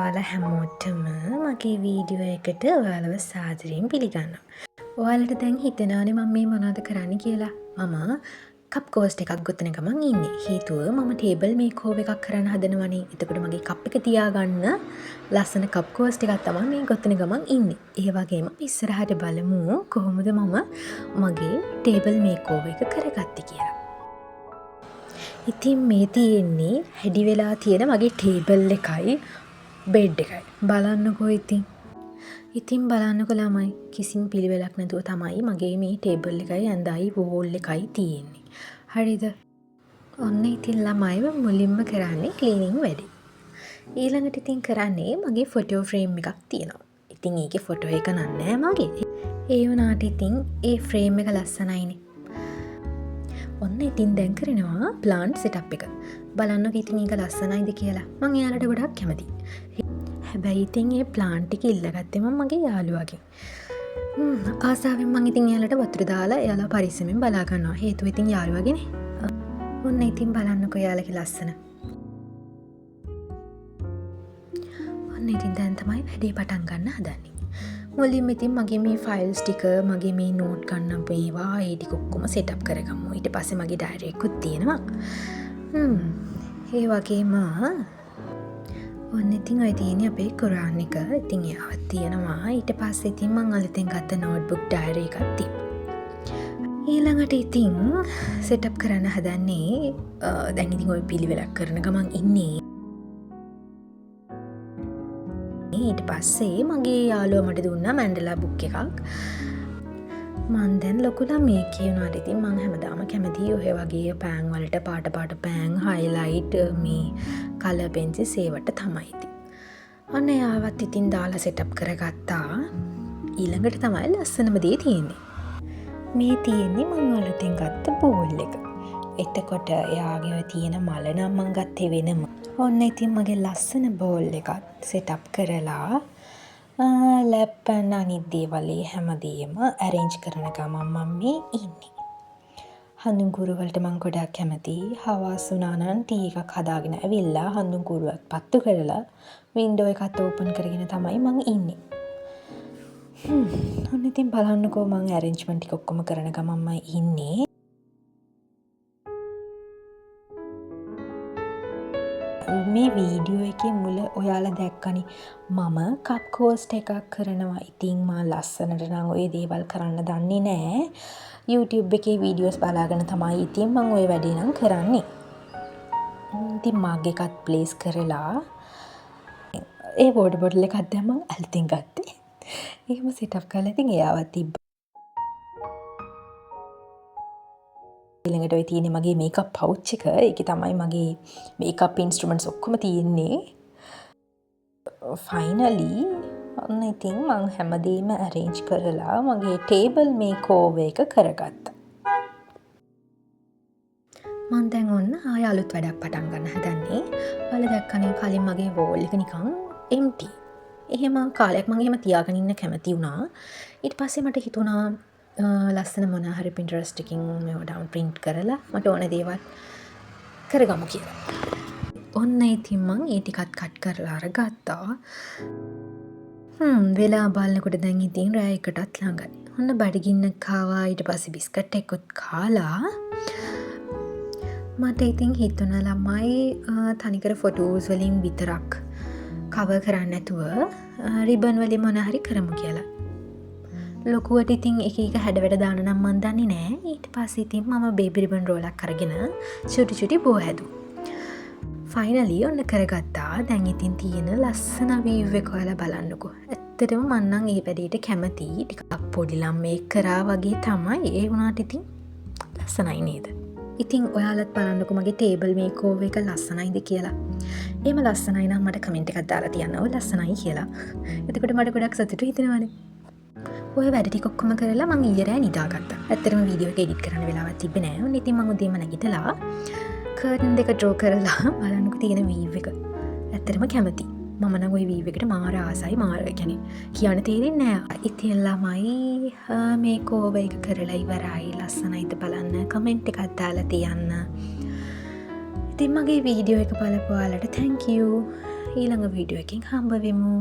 ඔයාලා හැමෝටම මගේ වීඩියෝ එකට ඔයාලව සාදරයෙන් පිළිගන්නවා. ඔයාලට දැන් හිතෙනවනේ මම මේ මොනවද කරන්න කියලා. මම කප් කෝස්ට් එකක් ගොතන ගමන් ඉන්නේ. හේතුව මම ටේබල් මේකෝවර් එකක් කරන්න හදනවනේ. එතකොට මගේ කප් එක තියාගන්න ලස්සන කප් කෝස්ට් එකක් තමයි මේ ගොතන ගමන් ඉන්නේ. ඒ වගේම ඉස්සරහට බලමු කොහොමද මම මගේ ටේබල් මේකෝවර් එක කරගත්තේ කියලා. ඉතින් මේ තියෙන්නේ හැඩි වෙලා තියෙන මගේ ටේබල් එකයි බෙඩ් එකයි. බලන්නකෝ ඉතින්. ඉතින් බලන්නකෝ ළමයි කිසිම පිළිවෙලක් නැතුව තමයි මගේ මේ ටේබල් එකයි ඇඳයි වෝල් එකයි තියෙන්නේ. හරිද? ඔන්න ඉතින් ළමයිව මුලින්ම කරන්නේ ක්ලීනින් වැඩේ. ඊළඟට ඉතින් කරන්නේ මගේ ෆොටෝ ෆ්‍රේම් එකක් තියෙනවා. ඉතින් ඒකේ ෆොටෝ එක නෑ මගේ. ඒ වුණාට ඉතින් ඒ ෆ්‍රේම් එක ලස්සනයිනේ. ඔන්න ඉතින් දැන් කරනවා ප්ලාන්ට් සෙටප් එක. බලන්නකෝ ඉතින් ඒක ලස්සනයිද කියලා. මම එයාලට ගොඩක් කැමතියි. හැබැයි ඉතින් ඒ ප්ලාන්ට් එක ඉල්ලගත්තේ මම මගේ යාළුවාගෙන්. ආසාවෙන් මම ඉතින් එයාලට වතුර දාලා එයාලා පරිස්සමෙන් බලා ගන්නවා. හේතුව ඉතින් යාළුවාගෙනේ. ඔන්න ඉතින් බලන්නකෝ එයාලගේ ලස්සන. ඔන්න ඉතින් දැන් තමයි වැඩේ පටන් ගන්න හදන්නේ. මුලින්ම ඉතින් මගේ මේ ෆයිල්ස් ටික මගේ මේ නෝට් ගන්න ඒවා ඒ ටික ඔක්කොම සෙටප් කරගමු. ඊට පස්සේ මගේ ඩයරි එකකුත් තියෙනවා. ඒ වගේම ඔන්න ඉතින් ඔය තියෙන්නේ අපේ කුරාන් එක. ඉතින් ඒවත් තියෙනවා. ඊට පස්සේ ඉතින් මම අලුතෙන් ගත්ත නෝට්බුක් ඩයරි එකක් තියෙනවා. ඊළඟට ඉතින් සෙටප් කරන්න හදන්නේ දැන් ඉතින් ඔය පිළිවෙලක් කරන ගමන් ඉන්නේ. ඊට පස්සේ මගේ යාළුවා මට දුන්නා මැන්ඩලා බුක් එකක්. මං දැන් ලොකු ළමයෙක් කියනවාට ඉතින් මං හැමදාම කැමතියි ඔය වගේ පෑන් වලට පාට පෑන් හයිලයිට් මේ කලර් පෙන්සිල්ස් ඒවට තමයි ඉතින්. ඔන්න එයාවත් ඉතින් දාලා සෙටප් කරගත්තා. ඊළඟට තමයි ලස්සනම දේ තියෙන්නේ. මේ තියෙන්නේ මං අලුතෙන් ගත්ත බෝල් එක. එතකොට එයාගේ ඔය තියෙන මල නම් මං ගත්තේ වෙනම. ඔන්න ඉතින් මගේ ලස්සන බෝල් එකත් සෙටප් කරලා ලැප් ඇන් අනිත් දේවල් හැමදේම ඇරේන්ජ් කරන ගමන් මම මේ ඉන්නේ. හඳුන්කුරු වලට මං ගොඩක් කැමතියි. හවස් වුණා නම් ටී එකක් හදාගෙන ඇවිල්ලා හඳුන්කුරුවත් පත්තු කරලා වින්ඩෝ එකත් ඕපන් කරගෙන තමයි මං ඉන්නේ. ඔන්න ඉතින් බලන්නකෝ මං ඇරේන්ජ්මන්ට් ටික ඔක්කොම කරන ගමන් මම ඉන්නේ. මේ වීඩියෝ එකේ මුල ඔයාලා දැක්කනේ මම කප් කෝස්ට් එකක් කරනවා. ඉතින් මා ලස්සනට නම් ඔය දේවල් කරන්න දන්නේ නෑ. YouTube එකේ වීඩියෝස් බලාගෙන තමයි ඉතින් මම ඔය වැඩේ නම් කරන්නේ. ඉතින් මග් එකත් ප්ලේස් කරලා ඒ වෝටර් බොටල් එකක් දැන් මම අලුතින් ගත්තේ. ඒකම සෙටප් කරලා ඉතින් එයාවත් තිබ්බා. ඊළඟට ඔය තියෙන්නේ මගේ මේකප් පවුච් එක. ඒකේ තමයි මගේ මේකප් ඉන්ස්ට්‍රුමන්ට්ස් ඔක්කොම තියෙන්නේ. ෆයිනලි ඔන්න ඉතින් මං හැමදේම ඇරේන්ජ් කරලා මගේ ටේබල් මේකෝවර් එක කරගත්තා. මං දැන් ඔන්න ආය අලුත් වැඩක් පටන් ගන්න හදන්නේ. ඔයාලා දැක්කනේ කලින් මගේ වෝල් එක නිකන් එම්ටි. එහෙම කාලයක් මං එහෙම තියාගෙන ඉන්න කැමති වුණා. ඊට පස්සේ මට හිතුණා ලස්සන මොන හරි Pinterest එකකින් මේව ඩවුන් print කරලා මට ඕන දේවල් කරගමු කියලා. ඔන්න ඉතින් මං ඒ ටිකත් කට් කරලා අරගත්තා. වෙලා බලනකොට දැන් ඉතින් රෑ එකටත් ළඟයි. ඔන්න බඩගින්න කාවා. ඊට පස්සේ බිස්කට් එකකුත් කාලා මට ඉතින් හිතුණා ළමයි තනිකර ෆොටෝස් වලින් විතරක් කවර් කරන්න නැතුව රිබන් වලින් මොන හරි කරමු කියලා. ලොකුවට ඉතින් එක හැඩ වැඩ දාන නම් මන් දන්නේ නෑ. ඊට පස්සේ ඉතින් මම බේබි රිබන් රෝලක් අරගෙන චුටි බෝ හැදුවා. ෆයිනලි ඔන්න කරගත්තා. දැන් ඉතින් තියෙන ලස්සන වීව් එක ඔයාලා බලන්නකෝ. ඇත්තටම මං නම් මේ වැඩේට කැමතියි. ටිකක් පොඩි ළමෙක් කරා වගේ තමයි. ඒ වුණාට ඉතින් ලස්සනයි නේද? ඉතින් ඔයාලත් බලන්නකෝ මගේ ටේබල් මේකෝවර් එක ලස්සනයිද කියලා. එහෙම ලස්සනයි නම් මට කමෙන්ට් එකක් දාලා තියන්න ඔය ලස්සනයි කියලා. එතකොට මට ගොඩක් සතුටු හිතෙනවානේ. ඔය වැඩ ටික ඔක්කොම කරලා මං ඊයේ රෑ නිදාගත්තා. ඇත්තටම වීඩියෝ එක එඩිට් කරන්න වෙලාවක් තිබ්බේ නෑ. ඔන්න ඉතින් මං උදේම නැගිටලා කර්ටන් දෙක ඩ්‍රෝ කරලා බලන්නකෝ තියෙන වීව් එක. ඇත්තටම කැමතියි. මම නම් ওই වීව් එකට මාර ආසයි. මාර කියන්නේ කියන්න තේරෙන්නේ නෑ. ඉතින් ළමයි මේකෝවර් එක කරලා ඉවරයි. ලස්සනයිද බලන්න. කමෙන්ට් එකක් දාලා තියන්න. ඉතින් මගේ වීඩියෝ එක බලපු ඔයාලට thank you. ඊළඟ වීඩියෝ එකින් හම්බවෙමු.